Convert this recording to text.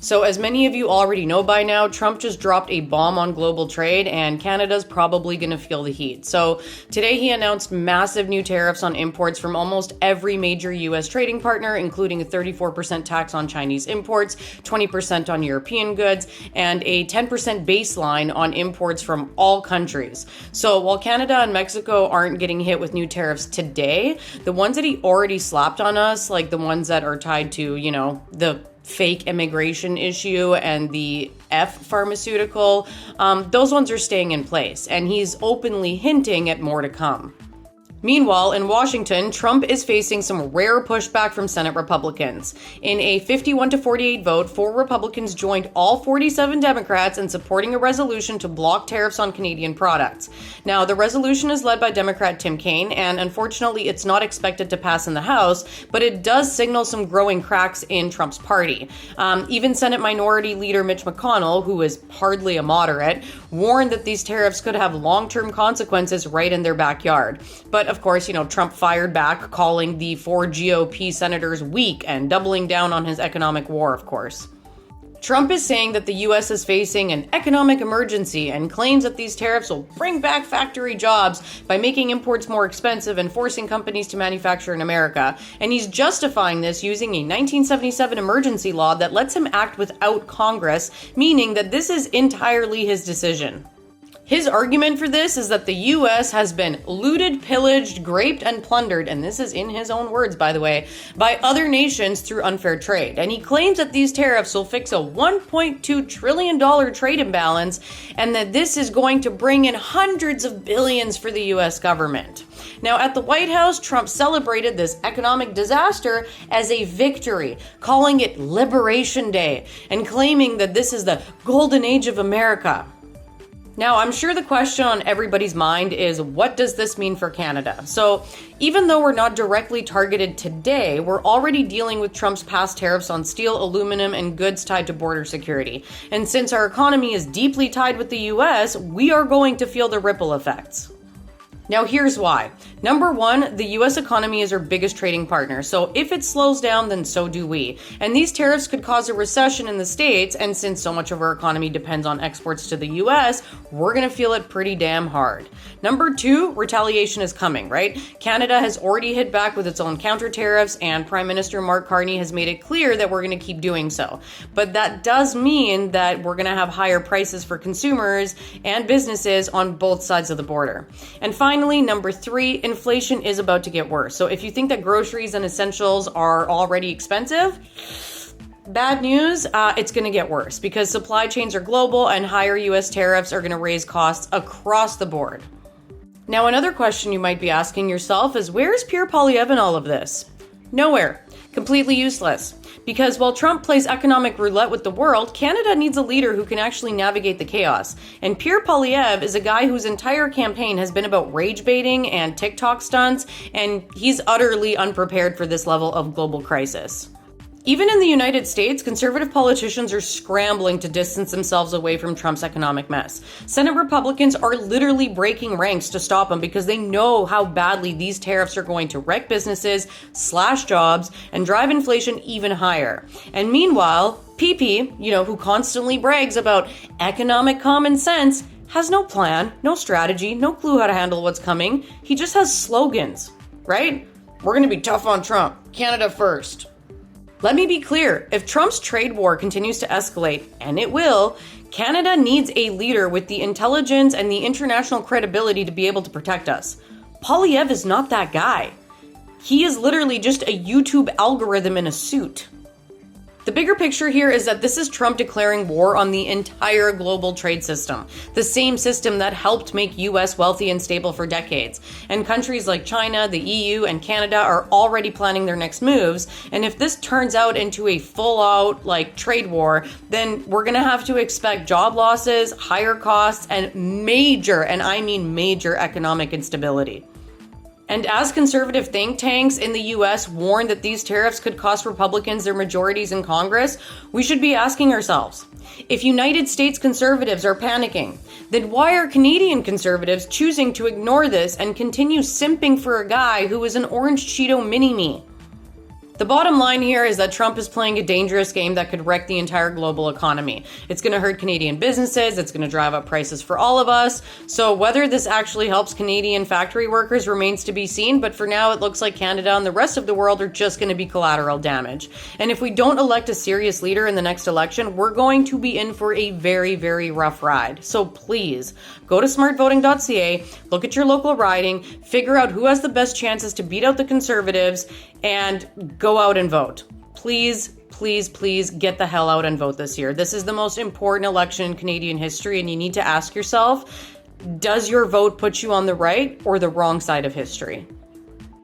So as many of you already know by now, Trump just dropped a bomb on global trade and Canada's probably going to feel the heat. So today he announced massive new tariffs on imports from almost every major US trading partner, including a 34% tax on Chinese imports, 20% on European goods, and a 10% baseline on imports from all countries. So while Canada and Mexico aren't getting hit with new tariffs today, the ones that he already slapped on us, like the ones that are tied to, the fake immigration issue and the F pharmaceutical, those ones are staying in place, and he's openly hinting at more to come. Meanwhile, in Washington, Trump is facing some rare pushback from Senate Republicans. In a 51-48 vote, 4 Republicans joined all 47 Democrats in supporting a resolution to block tariffs on Canadian products. Now, the resolution is led by Democrat Tim Kaine, and unfortunately, it's not expected to pass in the House, but it does signal some growing cracks in Trump's party. Even Senate Minority Leader Mitch McConnell, who is hardly a moderate, warned that these tariffs could have long-term consequences right in their backyard. But of course, Trump fired back, calling the 4 GOP senators weak and doubling down on his economic war, of course. Trump is saying that the U.S. is facing an economic emergency and claims that these tariffs will bring back factory jobs by making imports more expensive and forcing companies to manufacture in America. And he's justifying this using a 1977 emergency law that lets him act without Congress, meaning that this is entirely his decision. His argument for this is that the U.S. has been looted, pillaged, raped, and plundered, and this is in his own words, by the way, by other nations through unfair trade. And he claims that these tariffs will fix a $1.2 trillion trade imbalance, and that this is going to bring in hundreds of billions for the U.S. government. Now, at the White House, Trump celebrated this economic disaster as a victory, calling it Liberation Day, and claiming that this is the golden age of America. Now, I'm sure the question on everybody's mind is, what does this mean for Canada? So, even though we're not directly targeted today, we're already dealing with Trump's past tariffs on steel, aluminum, and goods tied to border security. And since our economy is deeply tied with the US, we are going to feel the ripple effects. Now, here's why. Number one, the U.S. economy is our biggest trading partner, so if it slows down, then so do we. And these tariffs could cause a recession in the States, and since so much of our economy depends on exports to the U.S., we're going to feel it pretty damn hard. Number two, retaliation is coming, right? Canada has already hit back with its own counter tariffs, and Prime Minister Mark Carney has made it clear that we're going to keep doing so. But that does mean that we're going to have higher prices for consumers and businesses on both sides of the border. And finally, number three, inflation is about to get worse. So if you think that groceries and essentials are already expensive, bad news, it's going to get worse because supply chains are global and higher U.S. tariffs are going to raise costs across the board. Now, another question you might be asking yourself is, where's Pierre Poilievre in all of this? Nowhere. Completely useless. Because while Trump plays economic roulette with the world, Canada needs a leader who can actually navigate the chaos. And Pierre Poilievre is a guy whose entire campaign has been about rage baiting and TikTok stunts, and he's utterly unprepared for this level of global crisis. Even in the United States, conservative politicians are scrambling to distance themselves away from Trump's economic mess. Senate Republicans are literally breaking ranks to stop him because they know how badly these tariffs are going to wreck businesses, slash jobs, and drive inflation even higher. And meanwhile, PP, who constantly brags about economic common sense, has no plan, no strategy, no clue how to handle what's coming. He just has slogans, right? We're going to be tough on Trump. Canada first. Let me be clear, if Trump's trade war continues to escalate, and it will, Canada needs a leader with the intelligence and the international credibility to be able to protect us. Poilievre is not that guy. He is literally just a YouTube algorithm in a suit. The bigger picture here is that this is Trump declaring war on the entire global trade system, the same system that helped make US wealthy and stable for decades. And countries like China, the EU, and Canada are already planning their next moves. And if this turns out into a full-out trade war, then we're going to have to expect job losses, higher costs, and major, and I mean major, economic instability. And as conservative think tanks in the US warn that these tariffs could cost Republicans their majorities in Congress, we should be asking ourselves, if United States conservatives are panicking, then why are Canadian conservatives choosing to ignore this and continue simping for a guy who is an orange Cheeto mini-me? The bottom line here is that Trump is playing a dangerous game that could wreck the entire global economy. It's going to hurt Canadian businesses. It's going to drive up prices for all of us. So whether this actually helps Canadian factory workers remains to be seen. But for now, it looks like Canada and the rest of the world are just going to be collateral damage. And if we don't elect a serious leader in the next election, we're going to be in for a very, very rough ride. So please go to smartvoting.ca, look at your local riding, figure out who has the best chances to beat out the Conservatives, and go out and vote. Please, please, please get the hell out and vote this year. This is the most important election in Canadian history, and you need to ask yourself, does your vote put you on the right or the wrong side of history?